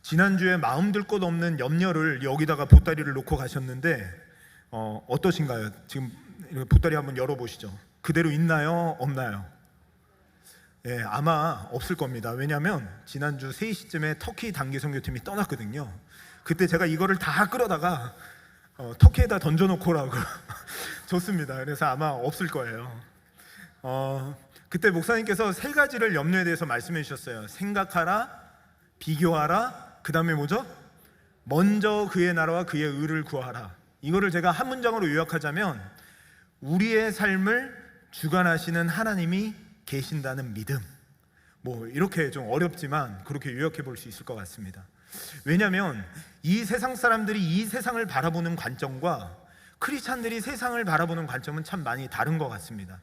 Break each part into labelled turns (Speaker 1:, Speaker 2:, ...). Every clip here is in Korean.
Speaker 1: 지난주에 마음 들 것 없는 염려를 여기다가 보따리를 놓고 가셨는데 어떠신가요? 지금 보따리 한번 열어보시죠. 그대로 있나요? 없나요? 예, 아마 없을 겁니다. 왜냐하면 지난주 3시쯤에 터키 단기 선교팀이 떠났거든요. 그때 제가 이거를 다 끌어다가 터키에다 던져놓고라고 줬습니다. 그래서 아마 없을 거예요. 그때 목사님께서 3가지를 염려에 대해서 말씀해 주셨어요. 생각하라, 비교하라, 그 다음에 뭐죠? 먼저 그의 나라와 그의 의를 구하라. 이거를 제가 한 문장으로 요약하자면 우리의 삶을 주관하시는 하나님이 계신다는 믿음. 뭐 이렇게 좀 어렵지만 그렇게 요약해 볼 수 있을 것 같습니다. 왜냐하면 이 세상 사람들이 이 세상을 바라보는 관점과 크리스찬들이 세상을 바라보는 관점은 참 많이 다른 것 같습니다.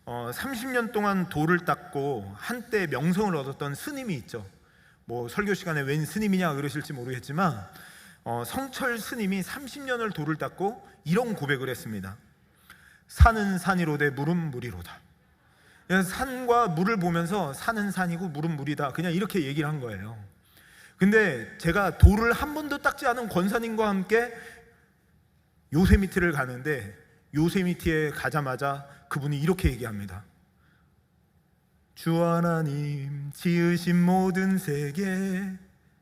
Speaker 1: 30년 동안 돌을 닦고 한때 명성을 얻었던 스님이 있죠. 뭐 설교 시간에 웬 스님이냐 그러실지 모르겠지만 성철 스님이 30년을 돌을 닦고 이런 고백을 했습니다. 산은 산이로되 물은 물이로다. 산과 물을 보면서 산은 산이고 물은 물이다, 그냥 이렇게 얘기를 한 거예요. 근데 제가 돌을 한 번도 닦지 않은 권사님과 함께 요세미티를 가는데 요세미티에 가자마자 그분이 이렇게 얘기합니다. 주 하나님 지으신 모든 세계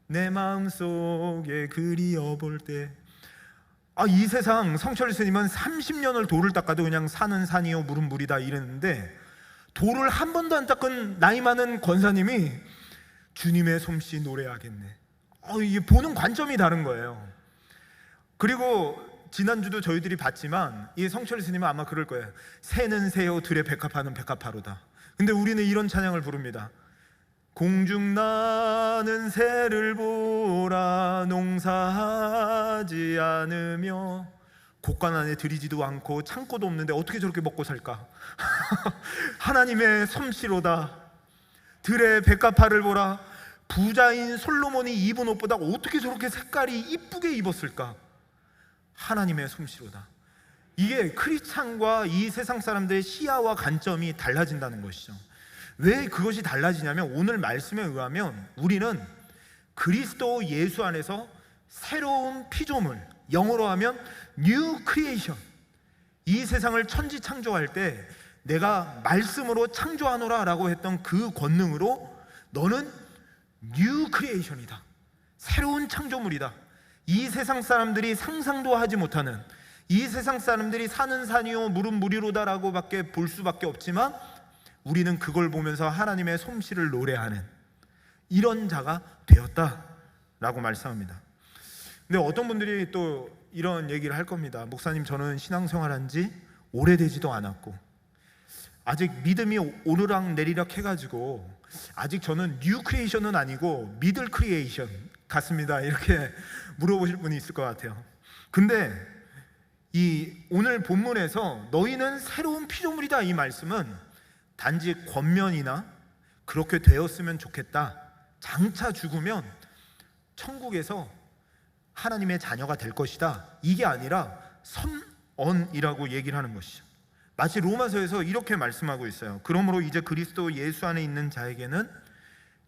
Speaker 1: 내 마음속에 그리워볼 때, 이 세상 성철 스님은 30년을 돌을 닦아도 그냥 산은 산이요 물은 물이다 이랬는데, 돌을 한 번도 안 닦은 나이 많은 권사님이 주님의 솜씨 노래하겠네. 이게 보는 관점이 다른 거예요. 그리고 지난주도 저희들이 봤지만 이 성철 스님은 아마 그럴 거예요. 새는 새요 들에 백합화는 백합화로다. 근데 우리는 이런 찬양을 부릅니다. 공중 나는 새를 보라 농사하지 않으며, 곡간 안에 들이지도 않고 창고도 없는데 어떻게 저렇게 먹고 살까? 하나님의 솜씨로다. 들에 백합화를 보라. 부자인 솔로몬이 입은 옷보다 어떻게 저렇게 색깔이 이쁘게 입었을까? 하나님의 솜씨로다. 이게 크리스찬과 이 세상 사람들의 시야와 관점이 달라진다는 것이죠. 왜 그것이 달라지냐면 오늘 말씀에 의하면 우리는 그리스도 예수 안에서 새로운 피조물, 영어로 하면 New Creation, 이 세상을 천지 창조할 때 내가 말씀으로 창조하노라 라고 했던 그 권능으로 너는 New Creation이다, 새로운 창조물이다. 이 세상 사람들이 상상도 하지 못하는, 이 세상 사람들이 사는 산이요 물은 물이로다라고 밖에 볼 수밖에 없지만 우리는 그걸 보면서 하나님의 솜씨를 노래하는 이런 자가 되었다라고 말씀합니다. 근데 어떤 분들이 또 이런 얘기를 할 겁니다. 목사님, 저는 신앙생활한 지 오래되지도 않았고 아직 믿음이 오르락 내리락 해가지고 아직 저는 뉴 크리에이션은 아니고 미들 크리에이션 같습니다, 이렇게 물어보실 분이 있을 것 같아요. 근데 이 오늘 본문에서 너희는 새로운 피조물이다, 이 말씀은 단지 권면이나 그렇게 되었으면 좋겠다, 장차 죽으면 천국에서 하나님의 자녀가 될 것이다, 이게 아니라 선언이라고 얘기를 하는 것이죠. 마치 로마서에서 이렇게 말씀하고 있어요. 그러므로 이제 그리스도 예수 안에 있는 자에게는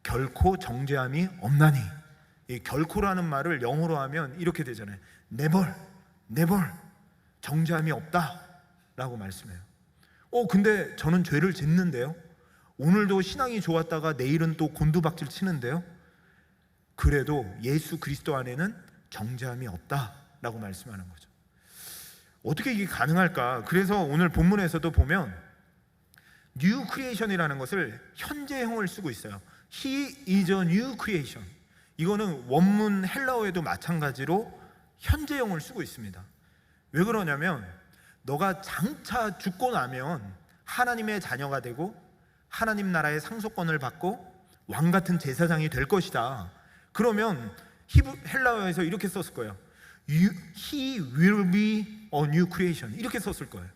Speaker 1: 결코 정죄함이 없나니. 이 결코라는 말을 영어로 하면 이렇게 되잖아요. never, never, 정죄함이 없다라고 말씀해요. 근데 저는 죄를 짓는데요, 오늘도 신앙이 좋았다가 내일은 또 곤두박질 치는데요, 그래도 예수 그리스도 안에는 정죄함이 없다라고 말씀하는 거죠. 어떻게 이게 가능할까? 그래서 오늘 본문에서도 보면 New Creation이라는 것을 현재형을 쓰고 있어요. He is a new creation. 이거는 원문 헬라어에도 마찬가지로 현재형을 쓰고 있습니다. 왜 그러냐면 너가 장차 죽고 나면 하나님의 자녀가 되고 하나님 나라의 상속권을 받고 왕 같은 제사장이 될 것이다. 그러면 헬라어에서 이렇게 썼을 거예요. He will be a new creation, 이렇게 썼을 거예요.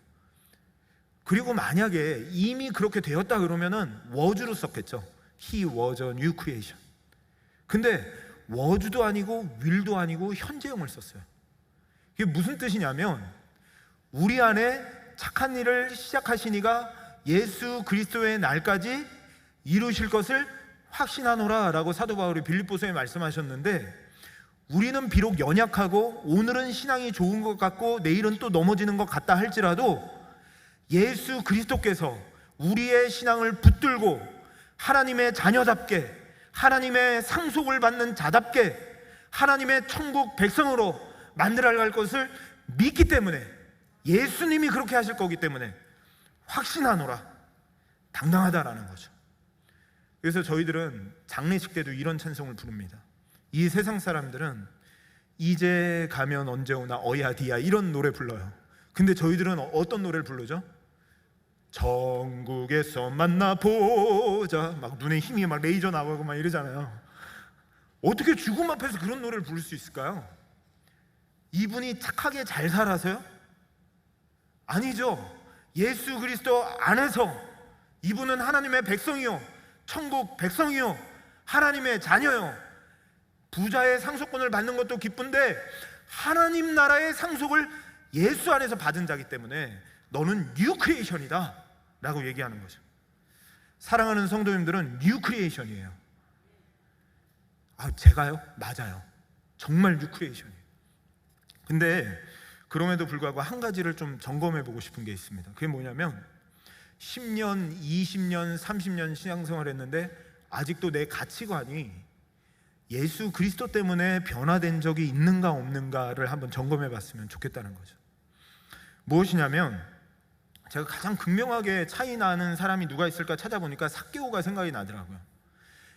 Speaker 1: 그리고 만약에 이미 그렇게 되었다 그러면은 was로 썼겠죠. He was a new creation. 근데 was도 아니고 will도 아니고 현재형을 썼어요. 이게 무슨 뜻이냐면 우리 안에 착한 일을 시작하신 이가 예수 그리스도의 날까지 이루실 것을 확신하노라 라고 사도 바울이 빌립보서에 말씀하셨는데, 우리는 비록 연약하고 오늘은 신앙이 좋은 것 같고 내일은 또 넘어지는 것 같다 할지라도 예수 그리스도께서 우리의 신앙을 붙들고 하나님의 자녀답게, 하나님의 상속을 받는 자답게, 하나님의 천국 백성으로 만들어갈 것을 믿기 때문에, 예수님이 그렇게 하실 거기 때문에 확신하노라, 당당하다라는 거죠. 그래서 저희들은 장례식 때도 이런 찬송을 부릅니다. 이 세상 사람들은 이제 가면 언제 오나 어야디야 이런 노래 불러요. 근데 저희들은 어떤 노래를 부르죠? 천국에서 만나보자, 막 눈에 힘이 막 레이저 나오고 막 이러잖아요. 어떻게 죽음 앞에서 그런 노래를 부를 수 있을까요? 이분이 착하게 잘 살아서요? 아니죠. 예수 그리스도 안에서 이분은 하나님의 백성이요, 천국 백성이요, 하나님의 자녀요. 부자의 상속권을 받는 것도 기쁜데 하나님 나라의 상속을 예수 안에서 받은 자기 때문에 너는 뉴 크리에이션이다 라고 얘기하는 거죠. 사랑하는 성도님들은 뉴 크리에이션이에요. 제가요? 맞아요. 정말 뉴 크리에이션이에요. 근데 그럼에도 불구하고 한 가지를 좀 점검해 보고 싶은 게 있습니다. 그게 뭐냐면 10년, 20년, 30년 신앙생활 했는데 아직도 내 가치관이 예수 그리스도 때문에 변화된 적이 있는가 없는가를 한번 점검해 봤으면 좋겠다는 거죠. 무엇이냐면, 제가 가장 극명하게 차이 나는 사람이 누가 있을까 찾아보니까 삭개오가 생각이 나더라고요.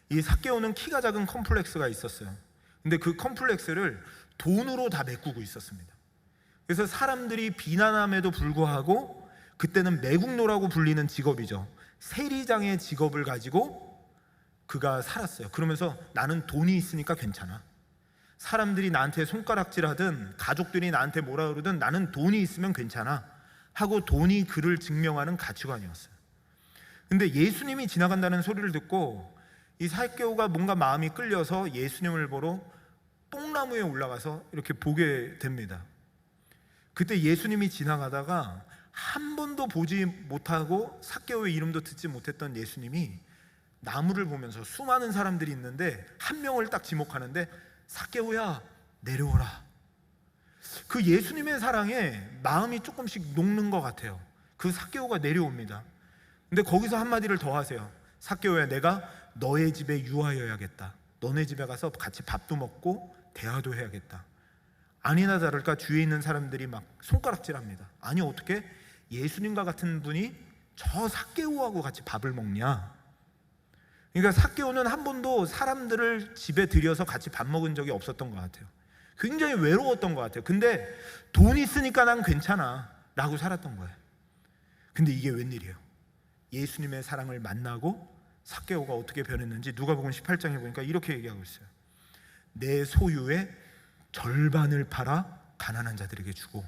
Speaker 1: 이 삭개오는 키가 작은 컴플렉스가 있었어요. 근데 그 컴플렉스를 돈으로 다 메꾸고 있었습니다. 그래서 사람들이 비난함에도 불구하고, 그때는 매국노라고 불리는 직업이죠, 세리장의 직업을 가지고 그가 살았어요. 그러면서 나는 돈이 있으니까 괜찮아, 사람들이 나한테 손가락질하든 가족들이 나한테 뭐라 그러든 나는 돈이 있으면 괜찮아 하고 돈이 그를 증명하는 가치관이었어요. 근데 예수님이 지나간다는 소리를 듣고 이 삭개오가 뭔가 마음이 끌려서 예수님을 보러 뽕나무에 올라가서 이렇게 보게 됩니다. 그때 예수님이 지나가다가 한 번도 보지 못하고 삭개오의 이름도 듣지 못했던 예수님이 나무를 보면서 수많은 사람들이 있는데 한 명을 딱 지목하는데, 삭개오야 내려오라. 그 예수님의 사랑에 마음이 조금씩 녹는 것 같아요. 그 삭개오가 내려옵니다. 근데 거기서 한마디를 더 하세요. 삭개오야, 내가 너의 집에 유하여야겠다. 너네 집에 가서 같이 밥도 먹고 대화도 해야겠다. 아니나 다를까 주위에 있는 사람들이 막 손가락질합니다. 아니 어떻게 예수님과 같은 분이 저 삭개오하고 같이 밥을 먹냐. 그러니까 삭개오는 한 번도 사람들을 집에 들여서 같이 밥 먹은 적이 없었던 것 같아요. 굉장히 외로웠던 것 같아요. 근데 돈 있으니까 난 괜찮아 라고 살았던 거예요. 근데 이게 웬일이에요? 예수님의 사랑을 만나고 삭개오가 어떻게 변했는지 누가복음 18장에 보니까 이렇게 얘기하고 있어요. 내 소유의 절반을 팔아 가난한 자들에게 주고,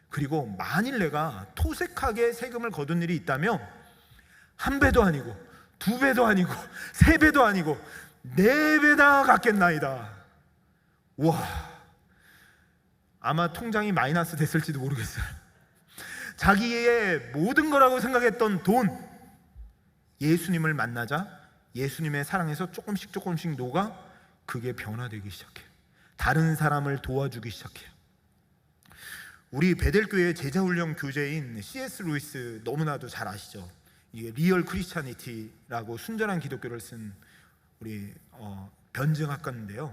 Speaker 1: 그리고 만일 내가 토색하게 세금을 거둔 일이 있다면 한 배도 아니고 두 배도 아니고 세 배도 아니고 네 배나 갚겠나이다. 와, 아마 통장이 마이너스 됐을지도 모르겠어요. 자기의 모든 거라고 생각했던 돈, 예수님을 만나자 예수님의 사랑에서 조금씩 조금씩 녹아 그게 변화되기 시작해요. 다른 사람을 도와주기 시작해요. 우리 베델교회 제자훈련 교재인 C.S. 루이스 너무나도 잘 아시죠? 이게 리얼 크리스찬이티라고 순전한 기독교를 쓴 우리 변증학과인데요.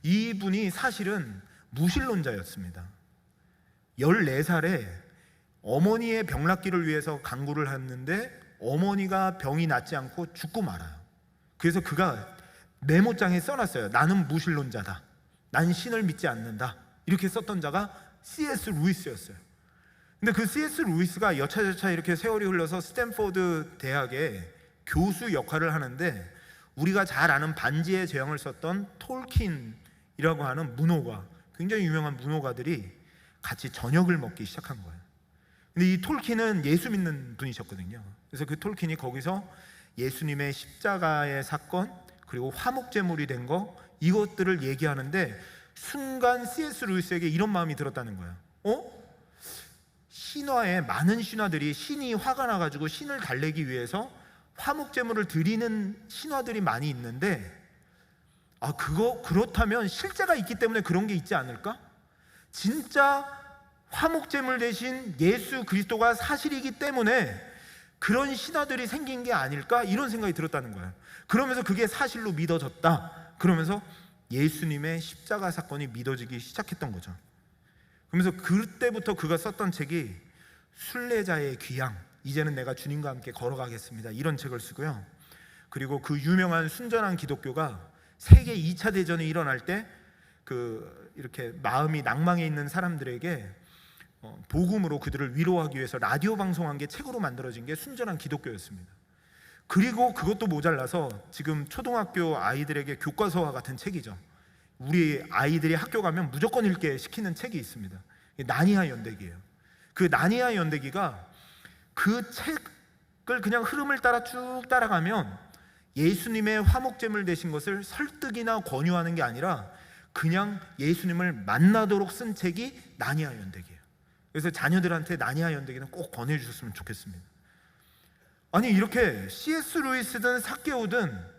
Speaker 1: 이분이 사실은 무신론자였습니다. 14살에 어머니의 병 낫기를 위해서 간구를 했는데 어머니가 병이 낫지 않고 죽고 말아요. 그래서 그가 메모장에 써놨어요. 나는 무신론자다. 난 신을 믿지 않는다. 이렇게 썼던 자가 C.S. 루이스였어요. 근데 그 C.S. 루이스가 여차저차 이렇게 세월이 흘러서 스탠포드 대학의 교수 역할을 하는데, 우리가 잘 아는 반지의 제왕을 썼던 톨킨이라고 하는 문호가, 굉장히 유명한 문호가들이 같이 저녁을 먹기 시작한 거예요. 근데 이 톨킨은 예수 믿는 분이셨거든요. 그래서 그 톨킨이 거기서 예수님의 십자가의 사건, 그리고 화목제물이 된 거, 이것들을 얘기하는데 순간 C.S. 루이스에게 이런 마음이 들었다는 거예요. 신화에 많은 신화들이 신이 화가 나가지고 신을 달래기 위해서 화목제물을 드리는 신화들이 많이 있는데, 그렇다면 실제가 있기 때문에 그런 게 있지 않을까? 진짜 화목제물 대신 예수 그리스도가 사실이기 때문에 그런 신화들이 생긴 게 아닐까? 이런 생각이 들었다는 거예요. 그러면서 그게 사실로 믿어졌다. 그러면서 예수님의 십자가 사건이 믿어지기 시작했던 거죠. 그러면서 그때부터 그가 썼던 책이 순례자의 귀향, 이제는 내가 주님과 함께 걸어가겠습니다, 이런 책을 쓰고요. 그리고 그 유명한 순전한 기독교가 세계 2차 대전이 일어날 때 이렇게 마음이 낭망해 있는 사람들에게 복음으로 그들을 위로하기 위해서 라디오 방송한 게 책으로 만들어진 게 순전한 기독교였습니다. 그리고 그것도 모자라서 지금 초등학교 아이들에게 교과서와 같은 책이죠. 우리 아이들이 학교 가면 무조건 읽게 시키는 책이 있습니다. 나니아 연대기예요. 그 나니아 연대기가 그 책을 그냥 흐름을 따라 쭉 따라가면 예수님의 화목제물 되신 것을 설득이나 권유하는 게 아니라 그냥 예수님을 만나도록 쓴 책이 나니아 연대기예요. 그래서 자녀들한테 나니아 연대기는 꼭 권해주셨으면 좋겠습니다. 아니, 이렇게 C.S. 루이스든 사케오든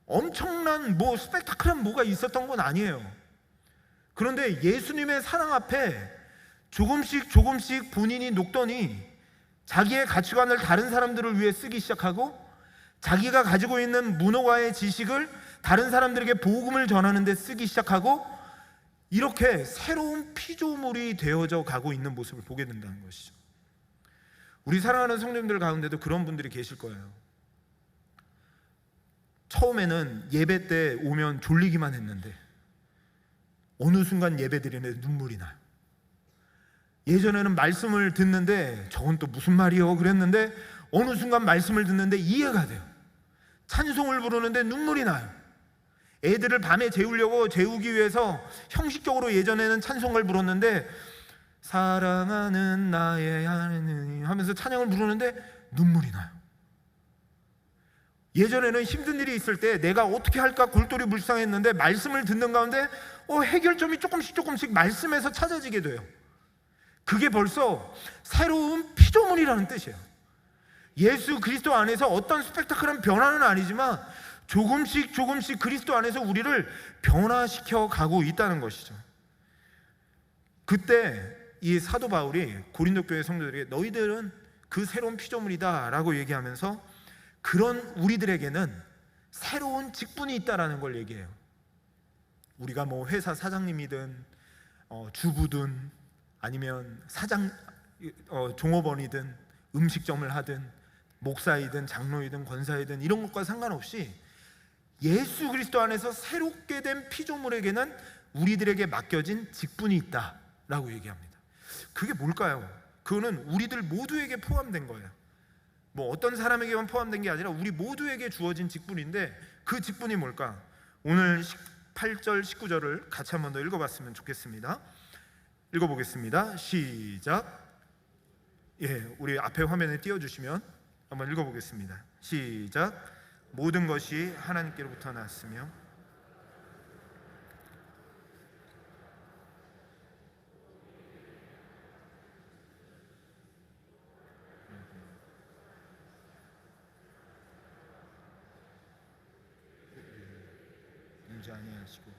Speaker 1: 엄청난 스펙타클한 뭐가 있었던 건 아니에요. 그런데 예수님의 사랑 앞에 조금씩 본인이 녹더니 자기의 가치관을 다른 사람들을 위해 쓰기 시작하고, 자기가 가지고 있는 문호와의 지식을 다른 사람들에게 복음을 전하는 데 쓰기 시작하고, 이렇게 새로운 피조물이 되어져 가고 있는 모습을 보게 된다는 것이죠. 우리 사랑하는 성도님들 가운데도 그런 분들이 계실 거예요. 처음에는 예배 때 오면 졸리기만 했는데 어느 순간 예배 드리는데 눈물이 나요. 예전에는 말씀을 듣는데 저건 또 무슨 말이요 그랬는데 어느 순간 말씀을 듣는데 이해가 돼요. 찬송을 부르는데 눈물이 나요. 애들을 밤에 재우기 위해서 형식적으로 예전에는 찬송을 불렀는데 사랑하는 나의 하느님 하면서 찬양을 부르는데 눈물이 나요. 예전에는 힘든 일이 있을 때 내가 어떻게 할까 골똘히 묵상했는데 말씀을 듣는 가운데 해결점이 조금씩 말씀에서 찾아지게 돼요. 그게 벌써 새로운 피조물이라는 뜻이에요. 예수 그리스도 안에서 어떤 스펙타클한 변화는 아니지만 조금씩 그리스도 안에서 우리를 변화시켜 가고 있다는 것이죠. 그때 이 사도 바울이 고린도 교회 성도들에게 너희들은 그 새로운 피조물이다 라고 얘기하면서 그런 우리들에게는 새로운 직분이 있다라는 걸 얘기해요. 우리가 회사 사장님이든 주부든 아니면 종업원이든 음식점을 하든 목사이든 장로이든 권사이든 이런 것과 상관없이 예수 그리스도 안에서 새롭게 된 피조물에게는 우리들에게 맡겨진 직분이 있다라고 얘기합니다. 그게 뭘까요? 그거는 우리들 모두에게 포함된 거예요. 어떤 사람에게만 포함된 게 아니라 우리 모두에게 주어진 직분인데 그 직분이 뭘까? 오늘 8절 19절을 같이 한 번 더 읽어봤으면 좋겠습니다. 읽어보겠습니다. 시작. 우리 앞에 화면에 띄워주시면 한번 읽어보겠습니다. 시작. 모든 것이 하나님께로부터 났으며 문제 아니하시고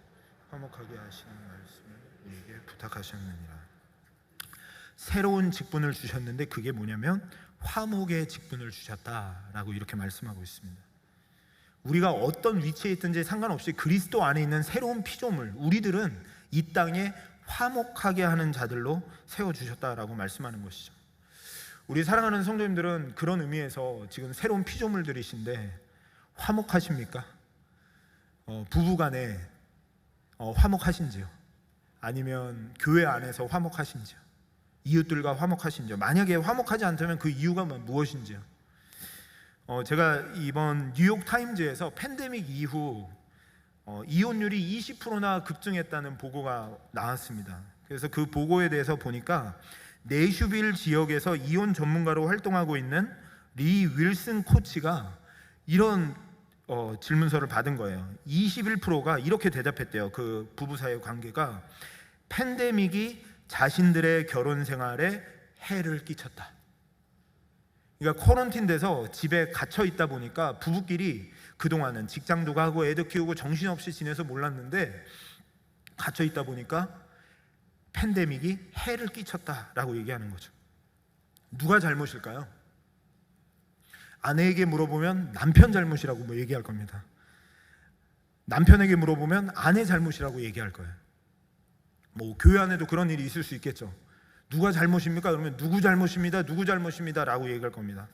Speaker 1: 화목하게 하시는 말씀을 우리에게 부탁하셨느니라. 새로운 직분을 주셨는데 그게 뭐냐면 화목의 직분을 주셨다라고 이렇게 말씀하고 있습니다. 우리가 어떤 위치에 있든지 상관없이 그리스도 안에 있는 새로운 피조물, 우리들은 이 땅에 화목하게 하는 자들로 세워주셨다라고 말씀하는 것이죠. 우리 사랑하는 성도님들은 그런 의미에서 지금 새로운 피조물들이신데 화목하십니까? 부부간에 화목하신지요? 아니면 교회 안에서 화목하신지요? 이웃들과 화목하신지요? 만약에 화목하지 않다면 그 이유가 무엇인지요? 제가 이번 뉴욕 타임즈에서 팬데믹 이후 이혼율이 20%나 급증했다는 보고가 나왔습니다. 그래서 그 보고에 대해서 보니까 내슈빌 지역에서 이혼 전문가로 활동하고 있는 리 윌슨 코치가 이런 질문서를 받은 거예요. 21%가 이렇게 대답했대요. 그 부부 사이의 관계가 팬데믹이 자신들의 결혼 생활에 해를 끼쳤다. 그러니까 코런틴 돼서 집에 갇혀 있다 보니까 부부끼리 그동안은 직장도 가고 애도 키우고 정신없이 지내서 몰랐는데, 갇혀 있다 보니까 팬데믹이 해를 끼쳤다라고 얘기하는 거죠. 누가 잘못일까요? 아내에게 물어보면 남편 잘못이라고 뭐 얘기할 겁니다. 남편에게 물어보면 아내 잘못이라고 얘기할 거예요. 뭐 교회 안에도 그런 일이 있을 수 있겠죠. 누가 잘못입니까? 그러면 누구 잘못입니다, 누구 잘못입니다 라고 얘기할 겁니다.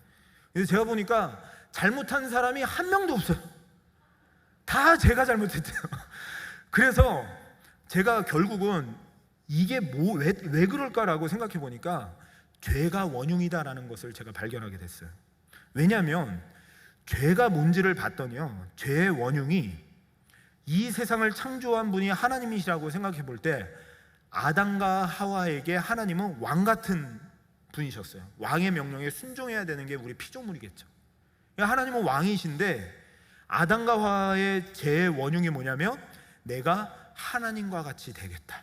Speaker 1: 그래서 제가 보니까 잘못한 사람이 한 명도 없어요. 다 제가 잘못했대요. 그래서 제가 결국은 이게 왜 그럴까라고 생각해 보니까 죄가 원흉이다라는 것을 제가 발견하게 됐어요. 왜냐하면 죄가 뭔지를 봤더니요, 죄의 원흉이 이 세상을 창조한 분이 하나님이시라고 생각해 볼 때, 아담과 하와에게 하나님은 왕 같은 분이셨어요. 왕의 명령에 순종해야 되는 게 우리 피조물이겠죠. 하나님은 왕이신데, 아담과 하와의 죄의 원흉이 뭐냐면 내가 하나님과 같이 되겠다,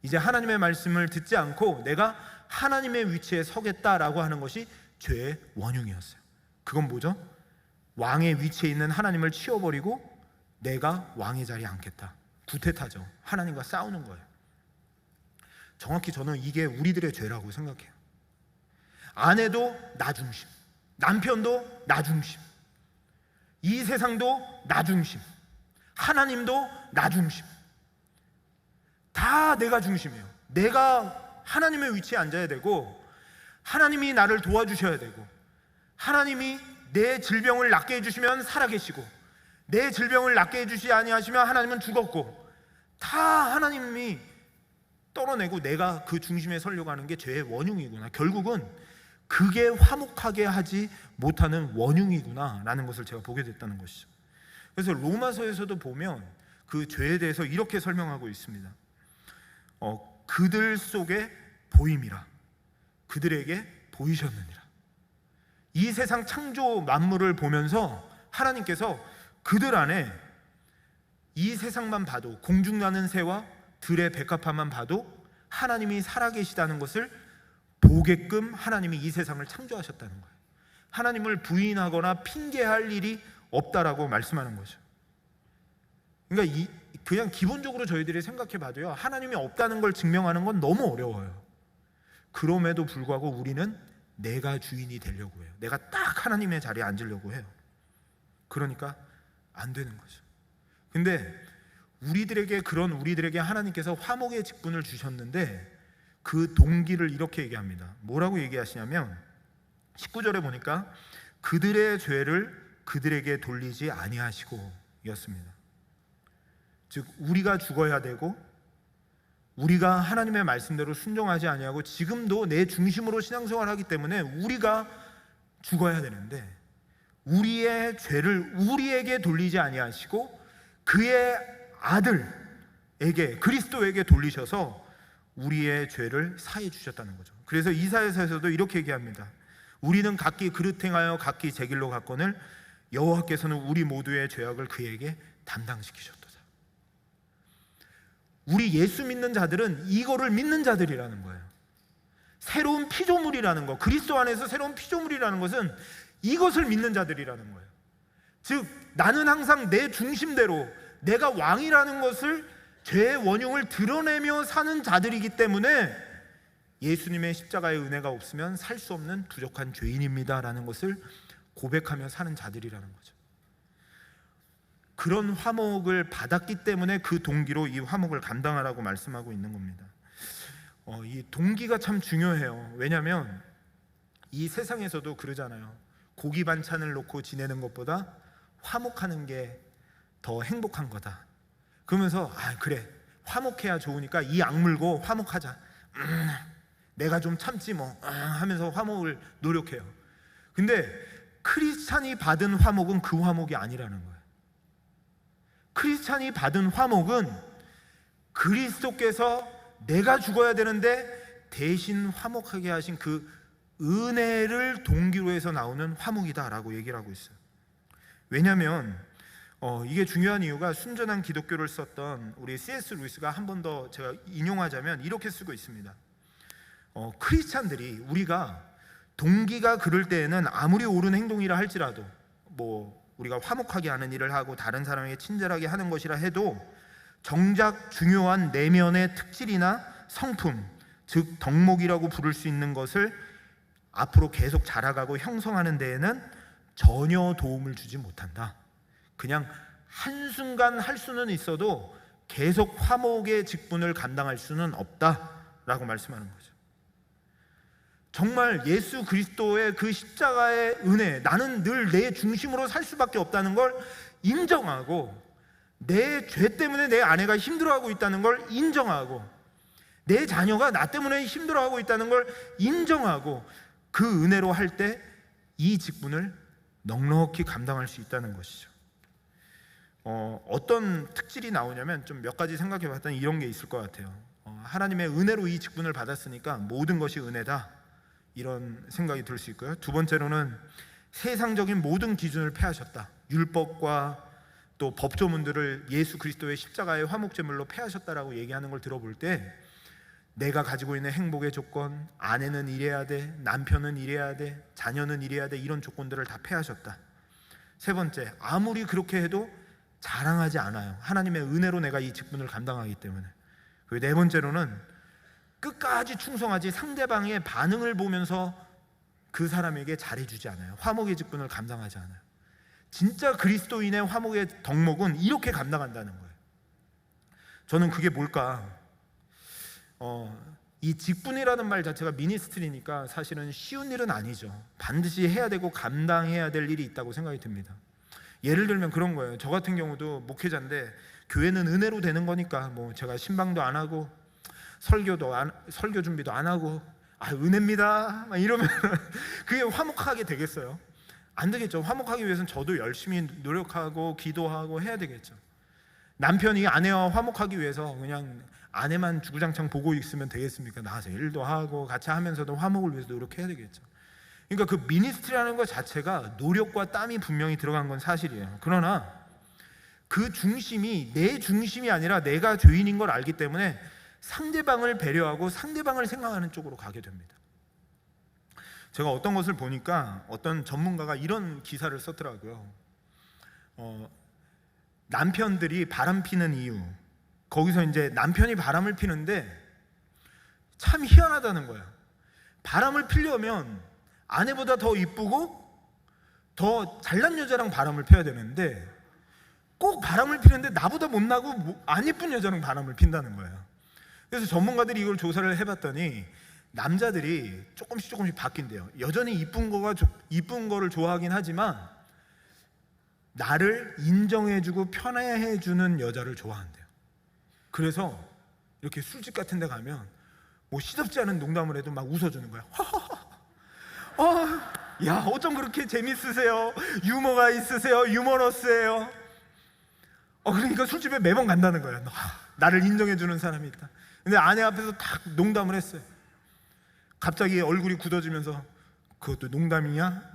Speaker 1: 이제 하나님의 말씀을 듣지 않고 내가 하나님의 위치에 서겠다라고 하는 것이 죄의 원흉이었어요. 그건 뭐죠? 왕의 위치에 있는 하나님을 치워버리고 내가 왕의 자리에 앉겠다. 구태타죠. 하나님과 싸우는 거예요. 정확히 저는 이게 우리들의 죄라고 생각해요. 아내도 나 중심, 남편도 나 중심, 이 세상도 나 중심, 하나님도 나 중심, 다 내가 중심이에요. 내가 하나님의 위치에 앉아야 되고, 하나님이 나를 도와주셔야 되고, 하나님이 내 질병을 낫게 해주시면 살아계시고, 내 질병을 낫게 해주시지 아니하시면 하나님은 죽었고, 다 하나님이 떨어내고 내가 그 중심에 서려고 하는 게 죄의 원흉이구나, 결국은 그게 화목하게 하지 못하는 원흉이구나 라는 것을 제가 보게 됐다는 것이죠. 그래서 로마서에서도 보면 그 죄에 대해서 이렇게 설명하고 있습니다. 그들 속에 보임이라, 그들에게 보이셨느니라. 이 세상 창조 만물을 보면서 하나님께서 그들 안에 이 세상만 봐도, 공중나는 새와 들의 백합화만 봐도 하나님이 살아계시다는 것을 보게끔 하나님이 이 세상을 창조하셨다는 거예요. 하나님을 부인하거나 핑계할 일이 없다라고 말씀하는 거죠. 그러니까 그냥 기본적으로 저희들이 생각해 봐도요, 하나님이 없다는 걸 증명하는 건 너무 어려워요. 그럼에도 불구하고 우리는 내가 주인이 되려고 해요. 내가 딱 하나님의 자리에 앉으려고 해요. 그러니까 안 되는 거죠. 근데 우리들에게 하나님께서 화목의 직분을 주셨는데, 그 동기를 이렇게 얘기합니다. 뭐라고 얘기하시냐면 19절에 보니까 그들의 죄를 그들에게 돌리지 아니하시고 였습니다. 즉 우리가 죽어야 되고, 우리가 하나님의 말씀대로 순종하지 아니하고 지금도 내 중심으로 신앙생활하기 때문에 우리가 죽어야 되는데, 우리의 죄를 우리에게 돌리지 아니하시고 그의 아들에게, 그리스도에게 돌리셔서 우리의 죄를 사해 주셨다는 거죠. 그래서 이사야서에서도 이렇게 얘기합니다. 우리는 각기 그릇 행하여 각기 제 길로 갔거늘 여호와께서는 우리 모두의 죄악을 그에게 담당시키셨도다. 우리 예수 믿는 자들은 이거를 믿는 자들이라는 거예요. 새로운 피조물이라는 거, 그리스도 안에서 새로운 피조물이라는 것은 이것을 믿는 자들이라는 거예요. 즉 나는 항상 내 중심대로 내가 왕이라는 것을, 죄의 원흉을 드러내며 사는 자들이기 때문에 예수님의 십자가의 은혜가 없으면 살 수 없는 부족한 죄인입니다 라는 것을 고백하며 사는 자들이라는 거죠. 그런 화목을 받았기 때문에 그 동기로 이 화목을 감당하라고 말씀하고 있는 겁니다. 이 동기가 참 중요해요. 왜냐하면 이 세상에서도 그러잖아요. 고기 반찬을 놓고 지내는 것보다 화목하는 게 더 행복한 거다. 그러면서 그래, 화목해야 좋으니까 이 악물고 화목하자. 내가 좀 참지 뭐 하면서 화목을 노력해요. 근데 크리스찬이 받은 화목은 그 화목이 아니라는 거예요. 크리스찬이 받은 화목은 그리스도께서 내가 죽어야 되는데 대신 화목하게 하신 그 은혜를 동기로 해서 나오는 화목이다라고 얘기를 하고 있어요. 왜냐하면 이게 중요한 이유가, 순전한 기독교를 썼던 우리 C.S. 루이스가 한 번 더 제가 인용하자면 이렇게 쓰고 있습니다. 크리스찬들이, 우리가 동기가 그럴 때에는 아무리 옳은 행동이라 할지라도, 뭐 우리가 화목하게 하는 일을 하고 다른 사람에게 친절하게 하는 것이라 해도 정작 중요한 내면의 특질이나 성품, 즉 덕목이라고 부를 수 있는 것을 앞으로 계속 자라가고 형성하는 데에는 전혀 도움을 주지 못한다. 그냥 한순간 할 수는 있어도 계속 화목의 직분을 감당할 수는 없다라고 말씀하는 거죠. 정말 예수 그리스도의 그 십자가의 은혜, 나는 늘 내 중심으로 살 수밖에 없다는 걸 인정하고, 내 죄 때문에 내 아내가 힘들어하고 있다는 걸 인정하고, 내 자녀가 나 때문에 힘들어하고 있다는 걸 인정하고, 그 은혜로 할 때 이 직분을 넉넉히 감당할 수 있다는 것이죠. 어떤 특질이 나오냐면 좀 몇 가지 생각해 봤더니 이런 게 있을 것 같아요. 하나님의 은혜로 이 직분을 받았으니까 모든 것이 은혜다, 이런 생각이 들 수 있고요. 두 번째로는 세상적인 모든 기준을 폐하셨다. 율법과 또 법조문들을 예수 그리스도의 십자가의 화목제물로 폐하셨다라고 얘기하는 걸 들어볼 때, 내가 가지고 있는 행복의 조건, 아내는 이래야 돼, 남편은 이래야 돼, 자녀는 이래야 돼, 이런 조건들을 다 폐하셨다. 세 번째, 아무리 그렇게 해도 자랑하지 않아요. 하나님의 은혜로 내가 이 직분을 감당하기 때문에. 그리고 네 번째로는 끝까지 충성하지 상대방의 반응을 보면서 그 사람에게 잘해주지 않아요. 화목의 직분을 감당하지 않아요. 진짜 그리스도인의 화목의 덕목은 이렇게 감당한다는 거예요. 저는 그게 뭘까? 이 직분이라는 말 자체가 미니스트리니까 사실은 쉬운 일은 아니죠. 반드시 해야 되고 감당해야 될 일이 있다고 생각이 듭니다. 예를 들면 그런 거예요. 저 같은 경우도 목회자인데 교회는 은혜로 되는 거니까 뭐 제가 신방도 안 하고 설교 준비도 안 하고 은혜입니다 막 이러면 그게 화목하게 되겠어요? 안 되겠죠. 화목하기 위해서는 저도 열심히 노력하고 기도하고 해야 되겠죠. 남편이 아내와 화목하기 위해서 그냥 아내만 주구장창 보고 있으면 되겠습니까? 나가서 일도 하고 같이 하면서도 화목을 위해서 노력해야 되겠죠. 그러니까 그 미니스트리라는 것 자체가 노력과 땀이 분명히 들어간 건 사실이에요. 그러나 그 중심이 내 중심이 아니라 내가 죄인인 걸 알기 때문에 상대방을 배려하고 상대방을 생각하는 쪽으로 가게 됩니다. 제가 어떤 것을 보니까 어떤 전문가가 이런 기사를 썼더라고요. 남편들이 바람 피는 이유, 거기서 이제 남편이 바람을 피는데 참 희한하다는 거예요. 바람을 피려면 아내보다 더 이쁘고 더 잘난 여자랑 바람을 펴야 되는데 꼭 바람을 피는데 나보다 못나고 안 이쁜 여자랑 바람을 핀다는 거예요. 그래서 전문가들이 이걸 조사를 해봤더니 남자들이 조금씩 바뀐대요. 여전히 이쁜 거를 좋아하긴 하지만 나를 인정해주고 편애해주는 여자를 좋아한대요. 그래서 이렇게 술집 같은 데 가면 뭐 시덥지 않은 농담을 해도 막 웃어주는 거야. 야, 어쩜 그렇게 재밌으세요? 유머가 있으세요? 유머러스해요? 그러니까 술집에 매번 간다는 거야. 나를 인정해주는 사람이 있다. 근데 아내 앞에서 딱 농담을 했어요. 갑자기 얼굴이 굳어지면서 그것도 농담이냐?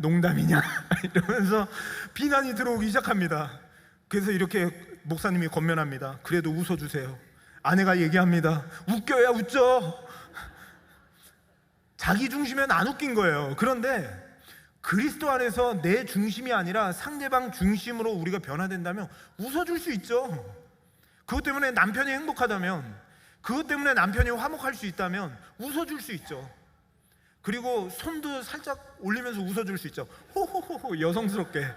Speaker 1: 이러면서 비난이 들어오기 시작합니다. 그래서 이렇게 목사님이 권면합니다. 그래도 웃어주세요. 아내가 얘기합니다. 웃겨야 웃죠. 자기 중심엔 안 웃긴 거예요. 그런데 그리스도 안에서 내 중심이 아니라 상대방 중심으로 우리가 변화된다면 웃어줄 수 있죠. 그것 때문에 남편이 행복하다면, 그것 때문에 남편이 화목할 수 있다면 웃어줄 수 있죠. 그리고 손도 살짝 올리면서 웃어줄 수 있죠. 호호호호, 여성스럽게.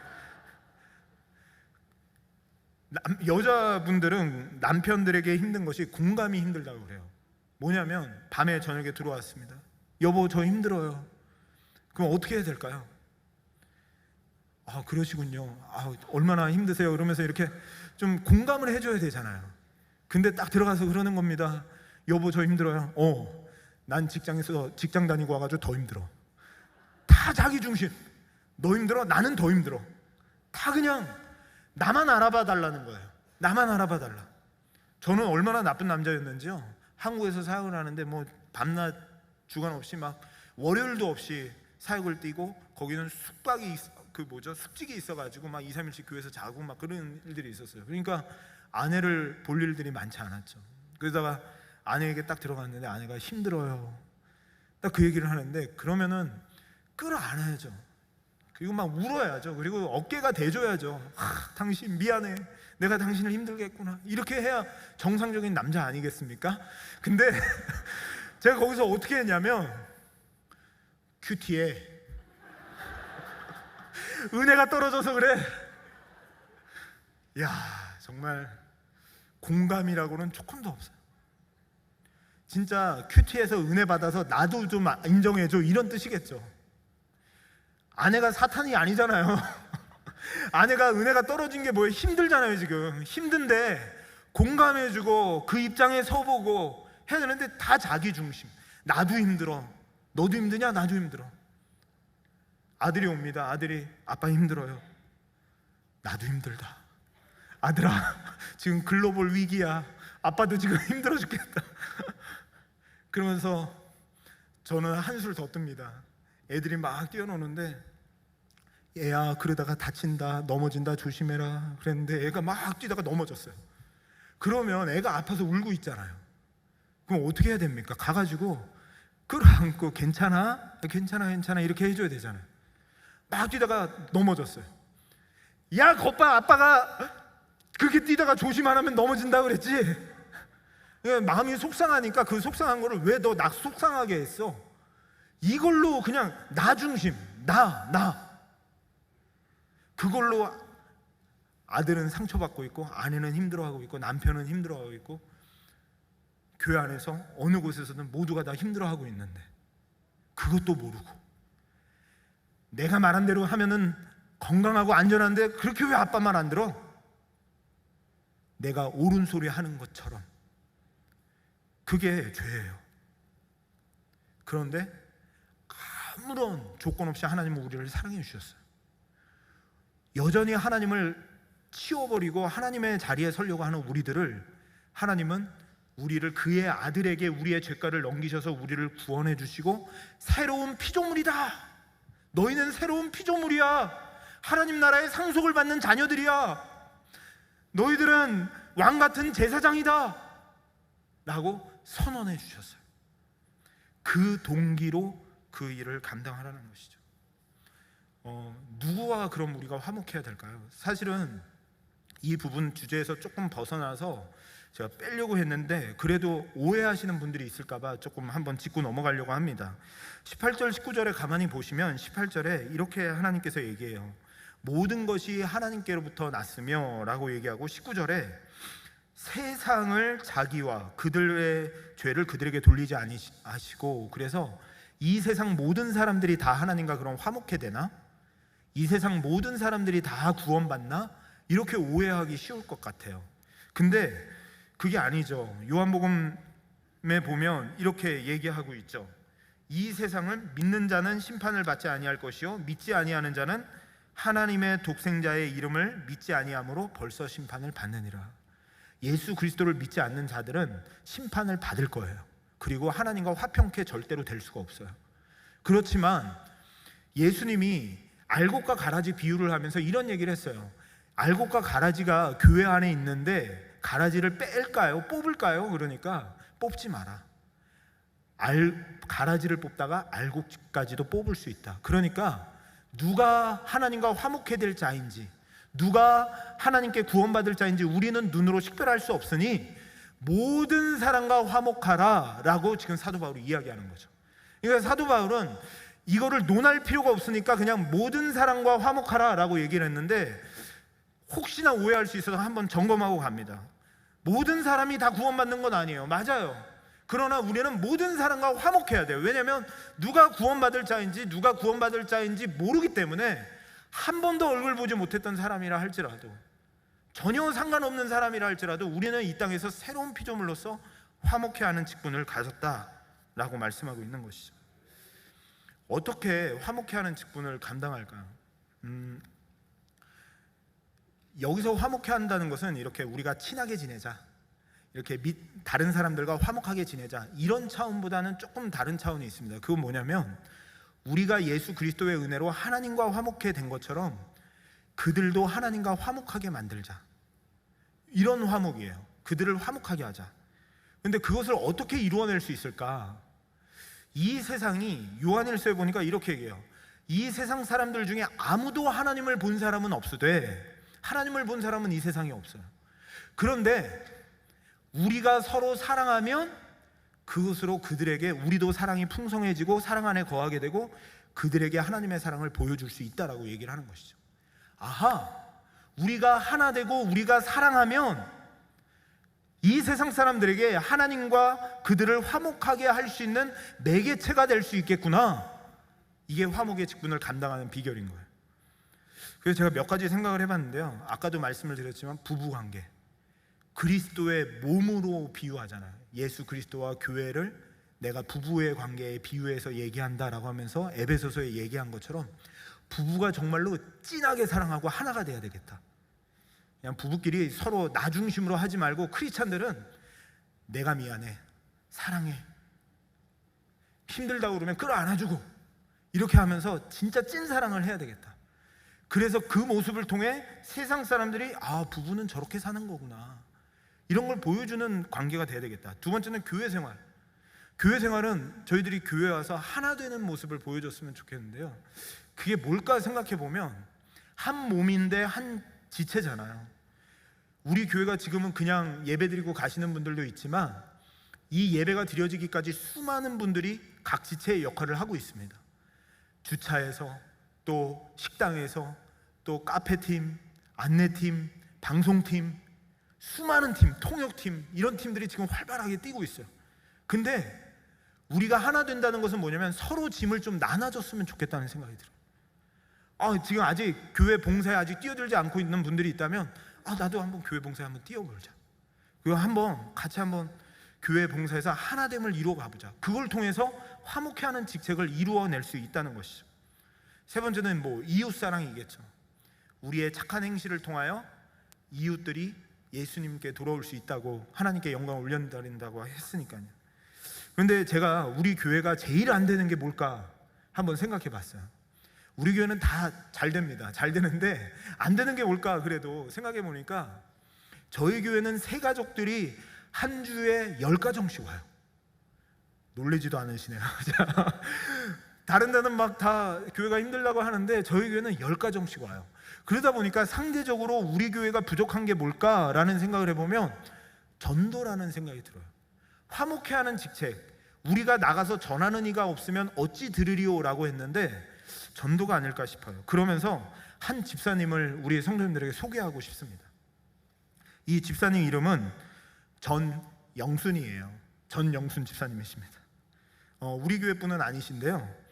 Speaker 1: 여자분들은 남편들에게 힘든 것이 공감이 힘들다고 그래요. 뭐냐면 밤에 저녁에 들어왔습니다. 여보, 저 힘들어요. 그럼 어떻게 해야 될까요? 그러시군요. 얼마나 힘드세요? 그러면서 이렇게 좀 공감을 해줘야 되잖아요. 근데 딱 들어가서 그러는 겁니다. 여보, 저 힘들어요. 난 직장 다니고 와가지고 더 힘들어. 다 자기 중심. 너 힘들어? 나는 더 힘들어. 다 그냥 나만 알아봐 달라는 거예요. 나만 알아봐 달라. 저는 얼마나 나쁜 남자였는지요. 한국에서 사역을 하는데 뭐 밤낮 주간 없이 막 월요일도 없이 사역을 뛰고, 거기는 숙직이 있어가지고 막 2, 3일씩 교회에서 자고 막 그런 일들이 있었어요. 그러니까 아내를 볼 일들이 많지 않았죠. 그러다가 아내에게 딱 들어갔는데 아내가 힘들어요. 딱 그 얘기를 하는데, 그러면은 끌어안아야죠. 그리고 막 울어야죠. 그리고 어깨가 대줘야죠. 당신 미안해, 내가 당신을 힘들게 했구나. 이렇게 해야 정상적인 남자 아니겠습니까? 근데 제가 거기서 어떻게 했냐면 큐티에 은혜가 떨어져서 그래. 야, 정말 공감이라고는 조금도 없어요. 진짜 큐티에서 은혜 받아서 나도 좀 인정해줘, 이런 뜻이겠죠. 아내가 사탄이 아니잖아요. 아내가 은혜가 떨어진 게 뭐예요? 힘들잖아요. 지금 힘든데 공감해주고 그 입장에 서보고 해야 되는데 다 자기 중심. 나도 힘들어, 너도 힘드냐? 나도 힘들어. 아들이 옵니다. 아들이 아빠 힘들어요. 나도 힘들다. 아들아, 지금 글로벌 위기야. 아빠도 지금 힘들어 죽겠다. 그러면서 저는 한술 더 뜹니다. 애들이 막 뛰어노는데 얘야, 그러다가 다친다, 넘어진다, 조심해라 그랬는데 애가 막 뛰다가 넘어졌어요. 그러면 애가 아파서 울고 있잖아요. 그럼 어떻게 해야 됩니까? 가가지고 끌어안고 괜찮아? 괜찮아 괜찮아 이렇게 해줘야 되잖아요. 막 뛰다가 넘어졌어요. 야, 겉봐, 아빠가 그렇게 뛰다가 조심 안 하면 넘어진다 그랬지. 마음이 속상하니까 그 속상한 거를 왜 너 나 속상하게 했어? 이걸로 그냥 나 중심, 나 그걸로 아들은 상처받고 있고 아내는 힘들어하고 있고 남편은 힘들어하고 있고 교회 안에서 어느 곳에서든 모두가 다 힘들어하고 있는데 그것도 모르고 내가 말한 대로 하면은 건강하고 안전한데 그렇게 왜 아빠 말 안 들어? 내가 옳은 소리 하는 것처럼. 그게 죄예요. 그런데 아무런 조건 없이 하나님은 우리를 사랑해 주셨어요. 여전히 하나님을 치워버리고 하나님의 자리에 서려고 하는 우리들을 하나님은 우리를 그의 아들에게 우리의 죄가를 넘기셔서 우리를 구원해 주시고 새로운 피조물이다. 너희는 새로운 피조물이야. 하나님 나라의 상속을 받는 자녀들이야. 너희들은 왕 같은 제사장이다 라고 선언해 주셨어요. 그 동기로 그 일을 감당하라는 것이죠. 누구와 그럼 우리가 화목해야 될까요? 사실은 이 부분 주제에서 조금 벗어나서 제가 빼려고 했는데 그래도 오해하시는 분들이 있을까봐 조금 한번 짚고 넘어가려고 합니다. 18절 19절에 가만히 보시면 18절에 이렇게 하나님께서 얘기해요. 모든 것이 하나님께로부터 났으며 라고 얘기하고 19절에 세상을 자기와 그들의 죄를 그들에게 돌리지 아니하시고, 그래서 이 세상 모든 사람들이 다 하나님과 그럼 화목해 되나? 이 세상 모든 사람들이 다 구원받나? 이렇게 오해하기 쉬울 것 같아요. 근데 그게 아니죠. 요한복음에 보면 이렇게 얘기하고 있죠. 이 세상을 믿는 자는 심판을 받지 아니할 것이요 믿지 아니하는 자는 하나님의 독생자의 이름을 믿지 아니함으로 벌써 심판을 받느니라. 예수 그리스도를 믿지 않는 자들은 심판을 받을 거예요. 그리고 하나님과 화평케 절대로 될 수가 없어요. 그렇지만 예수님이 알곡과 가라지 비유를 하면서 이런 얘기를 했어요. 알곡과 가라지가 교회 안에 있는데 가라지를 뺄까요? 뽑을까요? 그러니까 뽑지 마라. 가라지를 뽑다가 알곡까지도 뽑을 수 있다. 그러니까 누가 하나님과 화목해 될 자인지, 누가 하나님께 구원받을 자인지 우리는 눈으로 식별할 수 없으니 모든 사람과 화목하라 라고 지금 사도 바울이 이야기하는 거죠. 그러니까 사도 바울은 이거를 논할 필요가 없으니까 그냥 모든 사람과 화목하라 라고 얘기를 했는데, 혹시나 오해할 수 있어서 한번 점검하고 갑니다. 모든 사람이 다 구원받는 건 아니에요. 맞아요. 그러나 우리는 모든 사람과 화목해야 돼요. 왜냐하면 누가 구원받을 자인지 누가 구원받을 자인지 모르기 때문에 한 번도 얼굴 보지 못했던 사람이라 할지라도, 전혀 상관없는 사람이라 할지라도 우리는 이 땅에서 새로운 피조물로서 화목해야 하는 직분을 가졌다라고 말씀하고 있는 것이죠. 어떻게 화목해야 하는 직분을 감당할까요? 여기서 화목해야 한다는 것은 이렇게 우리가 친하게 지내자, 이렇게 다른 사람들과 화목하게 지내자, 이런 차원보다는 조금 다른 차원이 있습니다. 그건 뭐냐면 우리가 예수 그리스도의 은혜로 하나님과 화목해 된 것처럼 그들도 하나님과 화목하게 만들자, 이런 화목이에요. 그들을 화목하게 하자. 근데 그것을 어떻게 이루어낼 수 있을까? 이 세상이 요한일서에 보니까 이렇게 얘기해요. 이 세상 사람들 중에 아무도 하나님을 본 사람은 없으되 하나님을 본 사람은 이 세상에 없어요. 그런데 우리가 서로 사랑하면 그것으로 그들에게 우리도 사랑이 풍성해지고 사랑 안에 거하게 되고 그들에게 하나님의 사랑을 보여줄 수 있다라고 얘기를 하는 것이죠. 아하, 우리가 하나 되고 우리가 사랑하면 이 세상 사람들에게 하나님과 그들을 화목하게 할 수 있는 매개체가 될 수 있겠구나. 이게 화목의 직분을 감당하는 비결인 거예요. 그래서 제가 몇 가지 생각을 해봤는데요. 아까도 말씀을 드렸지만 부부관계, 그리스도의 몸으로 비유하잖아요. 예수 그리스도와 교회를 내가 부부의 관계에 비유해서 얘기한다라고 하면서 에베소서에 얘기한 것처럼 부부가 정말로 진하게 사랑하고 하나가 돼야 되겠다. 그냥 부부끼리 서로 나 중심으로 하지 말고 크리스찬들은 내가 미안해, 사랑해, 힘들다고 그러면 끌어안아주고 이렇게 하면서 진짜 찐 사랑을 해야 되겠다. 그래서 그 모습을 통해 세상 사람들이 아, 부부는 저렇게 사는 거구나, 이런 걸 보여주는 관계가 돼야 되겠다. 두 번째는 교회 생활. 교회 생활은 저희들이 교회 와서 하나 되는 모습을 보여줬으면 좋겠는데요. 그게 뭘까 생각해 보면 한 몸인데 한 지체잖아요. 우리 교회가 지금은 그냥 예배 드리고 가시는 분들도 있지만 이 예배가 드려지기까지 수많은 분들이 각 지체의 역할을 하고 있습니다. 주차에서, 또 식당에서, 또 카페팀, 안내팀, 방송팀, 수많은 팀, 통역팀, 이런 팀들이 지금 활발하게 뛰고 있어요. 근데 우리가 하나 된다는 것은 뭐냐면 서로 짐을 좀 나눠줬으면 좋겠다는 생각이 들어요. 지금 아직 교회 봉사에 아직 뛰어들지 않고 있는 분들이 있다면 나도 한번 교회 봉사에 한번 뛰어보자. 그리고 같이 한번 교회 봉사에서 하나됨을 이루어 가보자. 그걸 통해서 화목해하는 직책을 이루어낼 수 있다는 것이죠. 세 번째는 이웃사랑이겠죠. 우리의 착한 행실을 통하여 이웃들이 예수님께 돌아올 수 있다고, 하나님께 영광을 올려드린다고 했으니까요. 그런데 제가 우리 교회가 제일 안 되는 게 뭘까 한번 생각해 봤어요. 우리 교회는 다 잘 됩니다. 잘 되는데 안 되는 게 뭘까 그래도 생각해 보니까 저희 교회는 세 가족들이 한 주에 10가정씩 와요. 놀라지도 않으시네요. 다른 데는 막 다 교회가 힘들다고 하는데 저희 교회는 10가정씩 와요. 그러다 보니까 상대적으로 우리 교회가 부족한 게 뭘까라는 생각을 해보면 전도라는 생각이 들어요. 화목해하는 직책, 우리가 나가서 전하는 이가 없으면 어찌 들으리오라고 했는데 전도가 아닐까 싶어요. 그러면서 한 집사님을 우리 성도님들에게 소개하고 싶습니다. 이 집사님 이름은 전영순이에요. 전영순 집사님이십니다. 우리 교회 분은 아니신데요.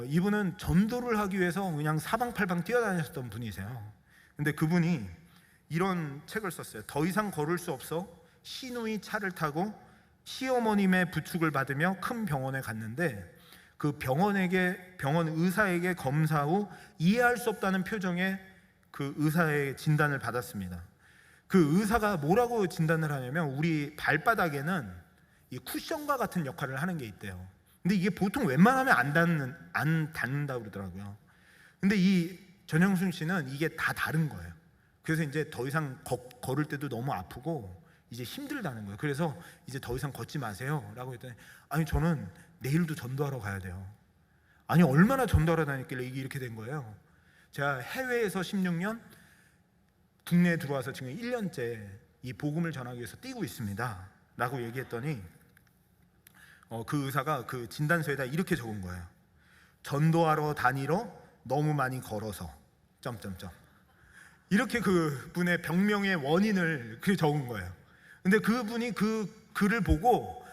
Speaker 1: 이분은 전도를 하기 위해서 그냥 사방팔방 뛰어다녔던 분이세요. 근데 그분이 이런 책을 썼어요. 더 이상 걸을 수 없어 시누이 차를 타고 시어머님의 부축을 받으며 큰 병원에 갔는데 그 병원 의사에게 검사 후 이해할 수 없다는 표정의 그 의사의 진단을 받았습니다. 그 의사가 뭐라고 진단을 하냐면 우리 발바닥에는 이 쿠션과 같은 역할을 하는 게 있대요. 근데 이게 보통 웬만하면 안 닿는다고 그러더라고요. 근데 이 전영순 씨는 이게 다 다른 거예요. 그래서 이제 더 이상 걸을 때도 너무 아프고 이제 힘들다는 거예요. 그래서 이제 더 이상 걷지 마세요 라고 했더니 아니 저는 내일도 전도하러 가야 돼요. 아니 얼마나 전도하러 다녔길래 이게 이렇게 된 거예요. 제가 해외에서 16년, 국내에 들어와서 지금 1년째 이 복음을 전하기 위해서 뛰고 있습니다 라고 얘기했더니 그 의사가 그 진단서에다 이렇게 적은 거예요. 전도하러 다니러 너무 많이 걸어서 점점점 이렇게 그분의 병명의 원인을 그렇게 적은 거예요. 근데 그분이 그 글을 보고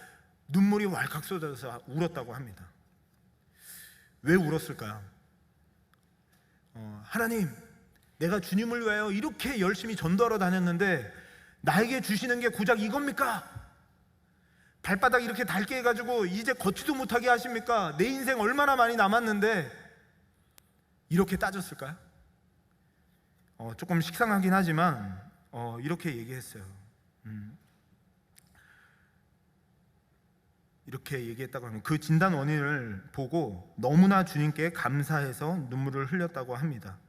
Speaker 1: 눈물이 왈칵 쏟아져서 울었다고 합니다. 왜 울었을까요? 하나님, 내가 주님을 위하여 이렇게 열심히 전도하러 다녔는데 나에게 주시는 게 고작 이겁니까? 발바닥 이렇게 닳게 해가지고 이제 걷지도 못하게 하십니까? 내 인생 얼마나 많이 남았는데 이렇게 따졌을까요? 조금 식상하긴 하지만 이렇게 얘기했어요. 이렇게 얘기했다고 하면 그 진단 원인을 보고 너무나 주님께 감사해서 눈물을 흘렸다고 합니다.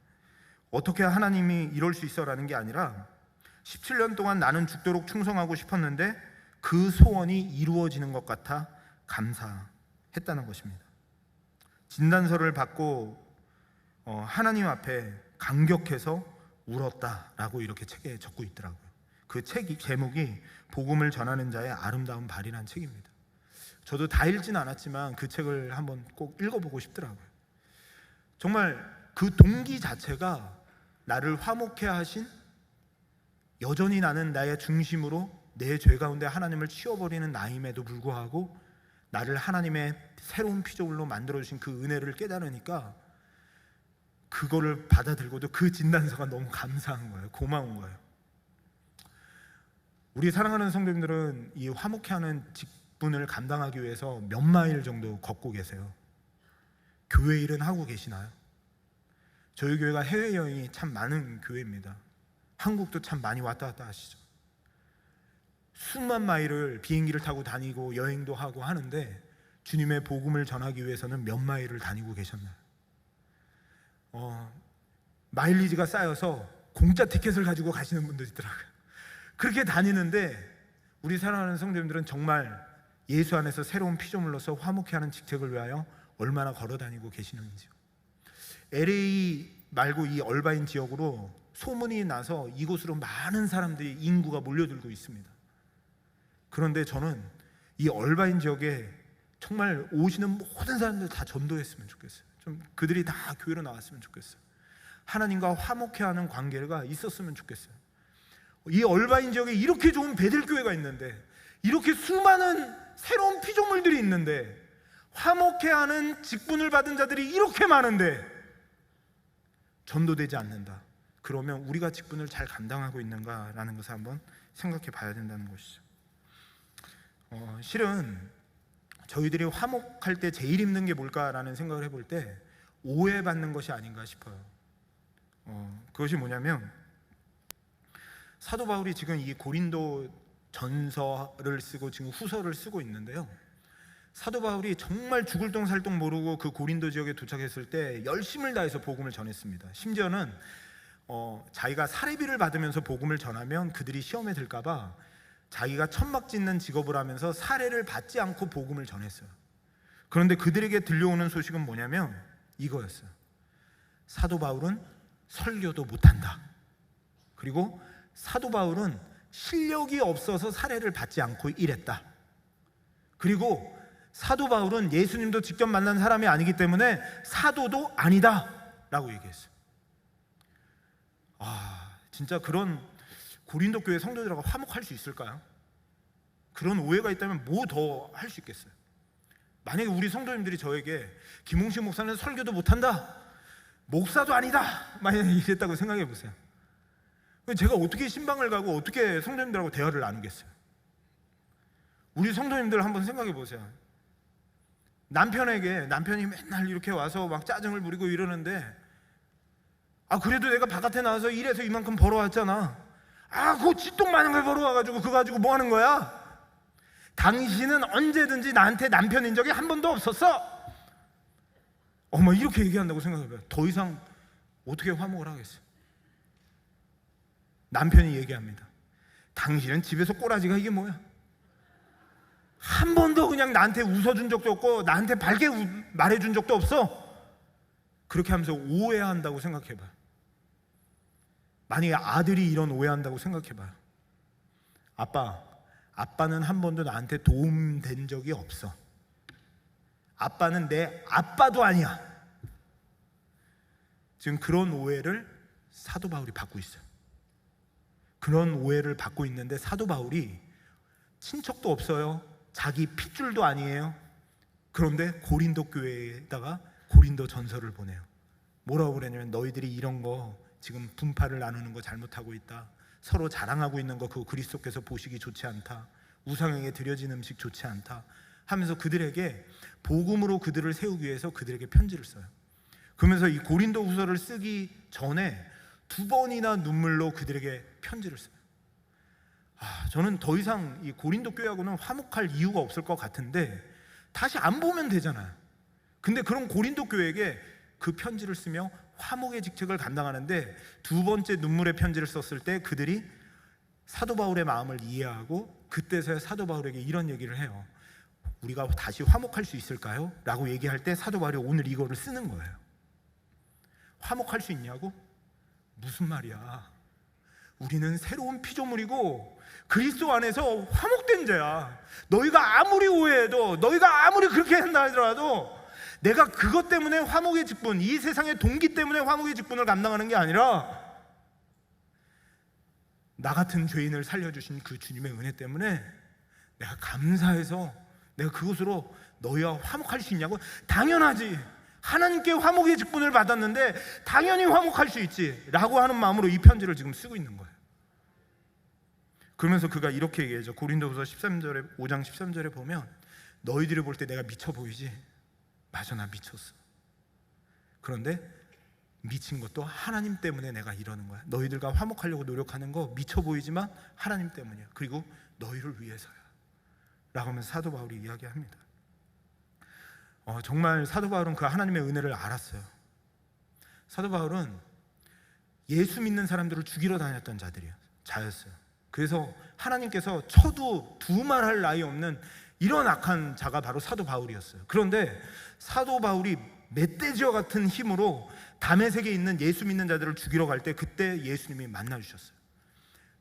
Speaker 1: 어떻게 하나님이 이럴 수 있어라는 게 아니라 17년 동안 나는 죽도록 충성하고 싶었는데 그 소원이 이루어지는 것 같아 감사했다는 것입니다. 진단서를 받고 하나님 앞에 감격해서 울었다라고 이렇게 책에 적고 있더라고요. 그 책 제목이 복음을 전하는 자의 아름다운 발이라는 책입니다. 저도 다 읽진 않았지만 그 책을 한번 꼭 읽어보고 싶더라고요. 정말 그 동기 자체가 나를 화목해 하신, 여전히 나는 나의 중심으로 내 죄 가운데 하나님을 치워버리는 나임에도 불구하고 나를 하나님의 새로운 피조물로 만들어주신 그 은혜를 깨달으니까 그거를 받아들고도 그 진단서가 너무 감사한 거예요. 고마운 거예요. 우리 사랑하는 성도님들은 이 화목해하는 직분을 감당하기 위해서 몇 마일 정도 걷고 계세요? 교회 일은 하고 계시나요? 저희 교회가 해외여행이 참 많은 교회입니다. 한국도 참 많이 왔다 갔다 하시죠. 수만 마일을 비행기를 타고 다니고 여행도 하고 하는데 주님의 복음을 전하기 위해서는 몇 마일을 다니고 계셨나요? 마일리지가 쌓여서 공짜 티켓을 가지고 가시는 분들 있더라고요. 그렇게 다니는데 우리 사랑하는 성도님들은 정말 예수 안에서 새로운 피조물로서 화목해하는 직책을 위하여 얼마나 걸어 다니고 계시는지요. LA 말고 이 얼바인 지역으로 소문이 나서 이곳으로 많은 사람들이 인구가 몰려들고 있습니다. 그런데 저는 이 얼바인 지역에 정말 오시는 모든 사람들 다 전도했으면 좋겠어요. 좀 그들이 다 교회로 나왔으면 좋겠어요. 하나님과 화목해하는 관계가 있었으면 좋겠어요. 이 얼바인 지역에 이렇게 좋은 베들교회가 있는데, 이렇게 수많은 새로운 피조물들이 있는데, 화목해하는 직분을 받은 자들이 이렇게 많은데 전도되지 않는다. 그러면 우리가 직분을 잘 감당하고 있는가라는 것을 한번 생각해 봐야 된다는 것이죠. 실은 저희들이 화목할 때 제일 힘든 게 뭘까라는 생각을 해볼 때 오해받는 것이 아닌가 싶어요. 그것이 뭐냐면, 사도 바울이 지금 이 고린도 전서를 쓰고 지금 후서를 쓰고 있는데요, 사도 바울이 정말 죽을 똥 살 똥 모르고 그 고린도 지역에 도착했을 때 열심을 다해서 복음을 전했습니다. 심지어는 자기가 사례비를 받으면서 복음을 전하면 그들이 시험에 들까봐 자기가 천막 짓는 직업을 하면서 사례를 받지 않고 복음을 전했어요. 그런데 그들에게 들려오는 소식은 뭐냐면 이거였어요. 사도 바울은 설교도 못한다. 그리고 사도 바울은 실력이 없어서 사례를 받지 않고 일했다. 그리고 사도 바울은 예수님도 직접 만난 사람이 아니기 때문에 사도도 아니다 라고 얘기했어요. 진짜 그런 고린도 교회 성도들하고 화목할 수 있을까요? 그런 오해가 있다면 뭐 더 할 수 있겠어요? 만약에 우리 성도님들이 저에게 김홍식 목사는 설교도 못한다, 목사도 아니다, 만약에 이랬다고 생각해 보세요. 제가 어떻게 신방을 가고 어떻게 성도님들하고 대화를 나누겠어요? 우리 성도님들 한번 생각해 보세요. 남편이 맨날 이렇게 와서 막 짜증을 부리고 이러는데, 그래도 내가 바깥에 나와서 일해서 이만큼 벌어왔잖아. 그거 쥐똥 마냥 걸 벌어와가지고 그거 가지고 뭐 하는 거야? 당신은 언제든지 나한테 남편인 적이 한 번도 없었어. 이렇게 얘기한다고 생각해봐요. 더 이상 어떻게 화목을 하겠어요? 남편이 얘기합니다. 당신은 집에서 꼬라지가 이게 뭐야? 한 번도 그냥 나한테 웃어준 적도 없고 나한테 밝게 말해준 적도 없어. 그렇게 하면서 오해한다고 생각해봐요. 만약에 아들이 이런 오해한다고 생각해봐요. 아빠는 한 번도 나한테 도움된 적이 없어. 아빠는 내 아빠도 아니야. 지금 그런 오해를 사도 바울이 받고 있어요. 그런 오해를 받고 있는데 사도 바울이 친척도 없어요. 자기 핏줄도 아니에요. 그런데 고린도 교회에다가 고린도 전서를 보내요. 뭐라고 그러냐면, 너희들이 이런 거 지금 분파를 나누는 거 잘못하고 있다. 서로 자랑하고 있는 거 그거 그리스도께서 보시기 좋지 않다. 우상에게 드려진 음식 좋지 않다 하면서 그들에게 복음으로 그들을 세우기 위해서 그들에게 편지를 써요. 그러면서 이 고린도 후서를 쓰기 전에 2번이나 눈물로 그들에게 편지를 써요. 저는 더 이상 이 고린도 교회하고는 화목할 이유가 없을 것 같은데 다시 안 보면 되잖아요. 근데 그런 고린도 교회에게 그 편지를 쓰며 화목의 직책을 감당하는데 2번째 눈물의 편지를 썼을 때 그들이 사도 바울의 마음을 이해하고 그때서야 사도 바울에게 이런 얘기를 해요. 우리가 다시 화목할 수 있을까요? 라고 얘기할 때 사도 바울이 오늘 이거를 쓰는 거예요. 화목할 수 있냐고? 무슨 말이야? 우리는 새로운 피조물이고 그리스도 안에서 화목된 자야. 너희가 아무리 오해해도, 너희가 아무리 그렇게 한다 하더라도 내가 그것 때문에 화목의 직분, 이 세상의 동기 때문에 화목의 직분을 감당하는 게 아니라 나 같은 죄인을 살려주신 그 주님의 은혜 때문에 내가 감사해서 내가 그것으로 너희와 화목할 수 있냐고? 당연하지. 하나님께 화목의 직분을 받았는데 당연히 화목할 수 있지 라고 하는 마음으로 이 편지를 지금 쓰고 있는 거예요. 그러면서 그가 이렇게 얘기하죠. 고린도후서 5장 13절에 보면 너희들이 볼 때 내가 미쳐 보이지? 맞아, 나 미쳤어. 그런데 미친 것도 하나님 때문에 내가 이러는 거야. 너희들과 화목하려고 노력하는 거 미쳐 보이지만 하나님 때문이야. 그리고 너희를 위해서야 라고 하면서 사도 바울이 이야기합니다. 정말 사도 바울은 그 하나님의 은혜를 알았어요. 사도 바울은 예수 믿는 사람들을 죽이러 다녔던 자였어요. 그래서 하나님께서 쳐도 두말할 나위 없는 이런 악한 자가 바로 사도 바울이었어요. 그런데 사도 바울이 멧돼지와 같은 힘으로 다메섹에 있는 예수 믿는 자들을 죽이러 갈 때 그때 예수님이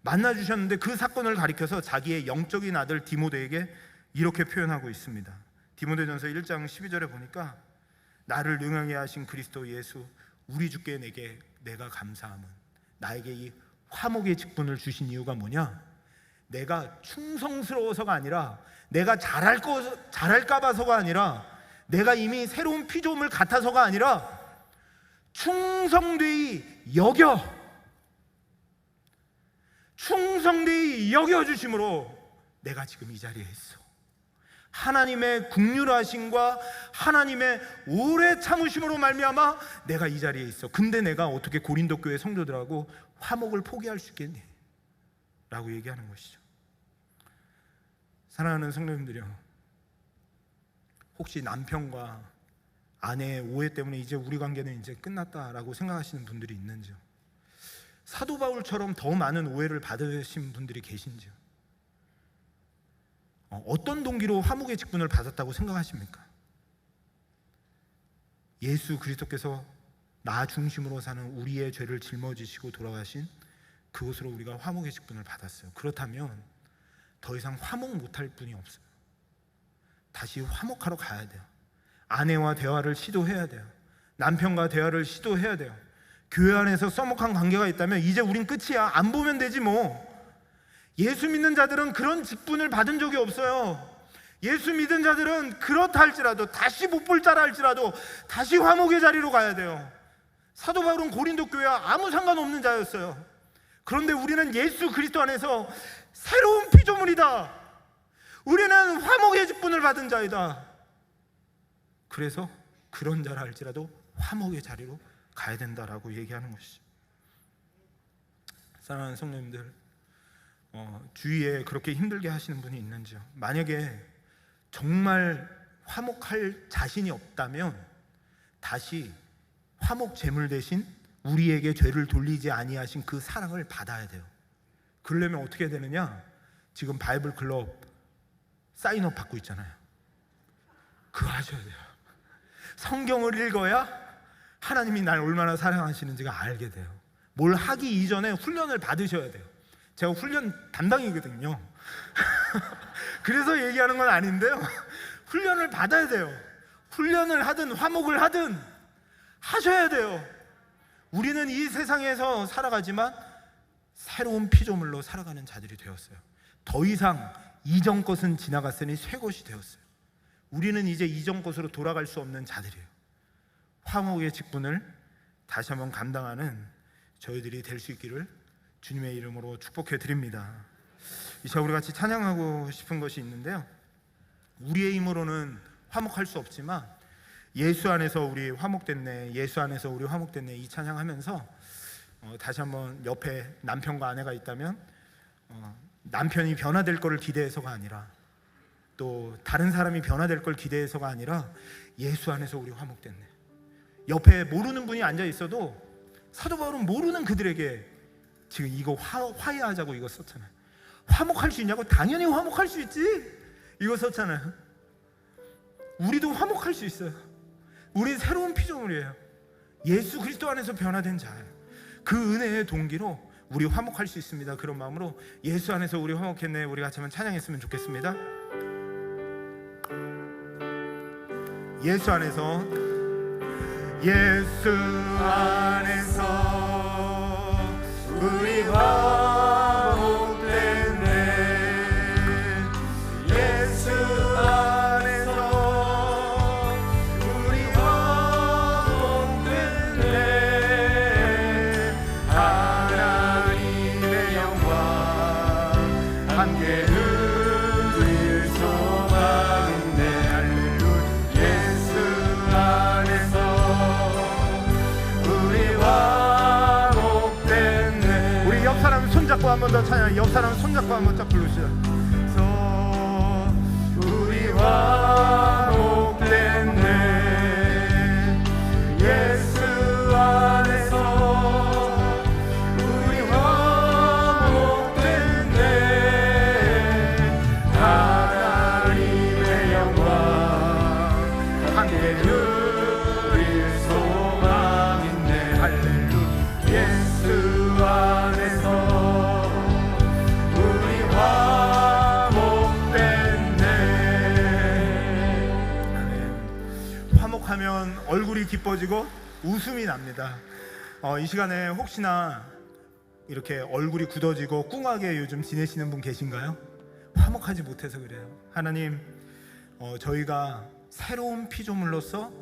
Speaker 1: 만나주셨는데 그 사건을 가리켜서 자기의 영적인 아들 디모데에게 이렇게 표현하고 있습니다. 디모데전서 1장 12절에 보니까 나를 능하게 하신 그리스도 예수 우리 주께 내가 감사함은, 나에게 이 화목의 직분을 주신 이유가 뭐냐? 내가 충성스러워서가 아니라, 내가 잘할까 봐서가 아니라, 내가 이미 새로운 피조물 같아서가 아니라 충성되이 여겨주심으로 내가 지금 이 자리에 있어. 하나님의 긍휼하심과 하나님의 오래 참으심으로 말미암아 내가 이 자리에 있어. 근데 내가 어떻게 고린도 교회 성도들하고 화목을 포기할 수 있겠니? 라고 얘기하는 것이죠. 사랑하는 성도님들이요, 혹시 남편과 아내의 오해 때문에 이제 우리 관계는 이제 끝났다라고 생각하시는 분들이 있는지요? 사도 바울처럼 더 많은 오해를 받으신 분들이 계신지요? 어떤 동기로 화목의 직분을 받았다고 생각하십니까? 예수 그리스도께서 나 중심으로 사는 우리의 죄를 짊어지시고 돌아가신 그곳으로 우리가 화목의 직분을 받았어요. 그렇다면 더 이상 화목 못할 분이 없어요. 다시 화목하러 가야 돼요. 아내와 대화를 시도해야 돼요. 남편과 대화를 시도해야 돼요. 교회 안에서 써먹한 관계가 있다면 이제 우린 끝이야. 안 보면 되지 뭐. 예수 믿는 자들은 그런 직분을 받은 적이 없어요. 예수 믿은 자들은 그렇다 할지라도, 다시 못 볼 자라 할지라도 다시 화목의 자리로 가야 돼요. 사도 바울은 고린도 교회와 아무 상관없는 자였어요. 그런데 우리는 예수 그리스도 안에서 새로운 피조물이다. 우리는 화목의 직분을 받은 자이다. 그래서 그런 자라 할지라도 화목의 자리로 가야 된다라고 얘기하는 것이죠. 사랑하는 성도님들, 주위에 그렇게 힘들게 하시는 분이 있는지요? 만약에 정말 화목할 자신이 없다면 다시 화목 제물 대신 우리에게 죄를 돌리지 아니하신 그 사랑을 받아야 돼요. 그러려면 어떻게 해야 되느냐? 지금 바이블 클럽 사인업 받고 있잖아요. 그거 하셔야 돼요. 성경을 읽어야 하나님이 날 얼마나 사랑하시는지가 알게 돼요. 뭘 하기 이전에 훈련을 받으셔야 돼요. 제가 훈련 담당이거든요. 그래서 얘기하는 건 아닌데요, 훈련을 받아야 돼요. 훈련을 하든 화목을 하든 하셔야 돼요. 우리는 이 세상에서 살아가지만 새로운 피조물로 살아가는 자들이 되었어요. 더 이상 이전 것은 지나갔으니 새 것이 되었어요. 우리는 이제 이전 것으로 돌아갈 수 없는 자들이에요. 화목의 직분을 다시 한번 감당하는 저희들이 될 수 있기를 주님의 이름으로 축복해 드립니다. 이 시간 우리 같이 찬양하고 싶은 것이 있는데요, 우리의 힘으로는 화목할 수 없지만 예수 안에서 우리 화목됐네, 예수 안에서 우리 화목됐네, 이 찬양하면서 다시 한번 옆에 남편과 아내가 있다면 남편이 변화될 것을 기대해서가 아니라, 또 다른 사람이 변화될 걸 기대해서가 아니라 예수 안에서 우리 화목됐네. 옆에 모르는 분이 앉아 있어도 사도 바울은 모르는 그들에게 지금 이거 화해하자고 이거 썼잖아요. 화목할 수 있냐고? 당연히 화목할 수 있지, 이거 썼잖아요. 우리도 화목할 수 있어요. 우리 새로운 피조물이에요. 예수 그리스도 안에서 변화된 자예요. 그 은혜의 동기로 우리 화목할 수 있습니다. 그런 마음으로 예수 안에서 우리 화목했네, 우리 같이 한번 찬양했으면 좋겠습니다. 예수 안에서, 예수 안에서 우리 화목됐네. 예수 안에서 우리 화목됐네. 하나님의 영광 함께 누릴 소망인데 할렐루야. 예수 안에서 우리 화목됐네. 우리 옆 사람 손잡고 한 번 더 찬양. 옆 사람 손잡고 한 번 쫙 부르시죠. 우리 화목됐네. 예수 안에서 우리 화목됐네. 하나님의 영광 함께 누릴 소망인데 할렐루야. 예수 안에서 우리 화목됐네. 아멘. 화목하면 얼굴이 기뻐지고 웃음이 납니다. 이 시간에 혹시나 이렇게 얼굴이 굳어지고 꿍하게 요즘 지내시는 분 계신가요? 화목하지 못해서 그래요. 하나님, 저희가 새로운 피조물로서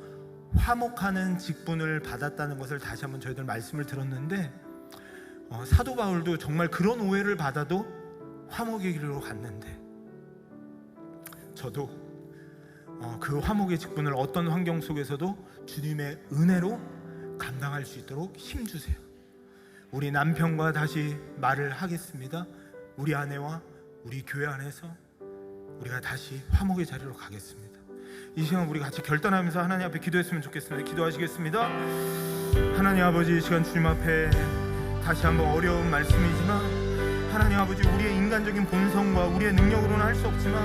Speaker 1: 화목하는 직분을 받았다는 것을 다시 한번 저희들 말씀을 들었는데, 사도 바울도 정말 그런 오해를 받아도 화목의 길로 갔는데, 저도 그 화목의 직분을 어떤 환경 속에서도 주님의 은혜로 감당할 수 있도록 힘주세요. 우리 남편과 다시 말을 하겠습니다. 우리 아내와 우리 교회 안에서 우리가 다시 화목의 자리로 가겠습니다. 이 시간 우리 같이 결단하면서 하나님 앞에 기도했으면 좋겠습니다. 기도하시겠습니다. 하나님 아버지, 이 시간 주님 앞에 다시 한번 어려운 말씀이지만 하나님 아버지, 우리의 인간적인 본성과 우리의 능력으로는 할 수 없지만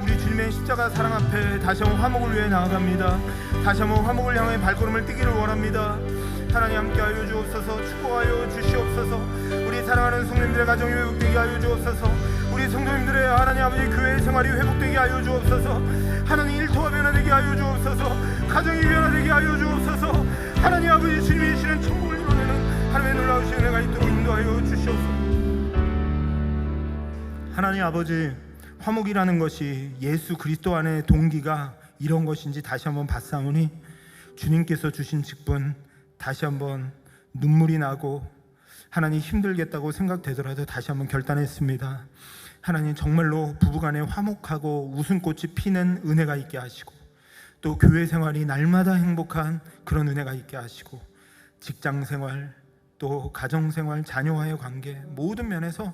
Speaker 1: 우리 주님의 십자가 사랑 앞에 다시 한번 화목을 위해 나아갑니다. 다시 한번 화목을 향해 발걸음을 뛰기를 원합니다. 하나님 함께하여 주옵소서. 축복하여 주시옵소서. 우리 사랑하는 성도님들의 가정이 회복되게 하여 주옵소서. 우리 성도님들의 하나님 아버지 교회 생활이 회복되게 하여 주옵소서. 하나님 일터가 변화되게 하여 주옵소서. 가정이 변화되게 하여 주옵소서. 하나님 아버지, 주님이 주시는 천국을 이루어내는 하나님의 놀라우신 은혜가 있도록 인도하여 주시옵소서. 하나님 아버지, 화목이라는 것이 예수 그리스도 안의 동기가 이런 것인지 다시 한번 봤사오니 주님께서 주신 직분 다시 한번 눈물이 나고 하나님 힘들겠다고 생각되더라도 다시 한번 결단했습니다. 하나님, 정말로 부부간에 화목하고 웃음꽃이 피는 은혜가 있게 하시고, 또 교회 생활이 날마다 행복한 그런 은혜가 있게 하시고, 직장생활 또 가정생활, 자녀와의 관계 모든 면에서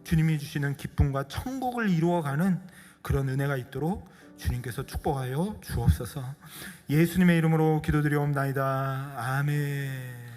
Speaker 1: 주님이 주시는 기쁨과 천국을 이루어가는 그런 은혜가 있도록 주님께서 축복하여 주옵소서. 예수님의 이름으로 기도드리옵나이다. 아멘.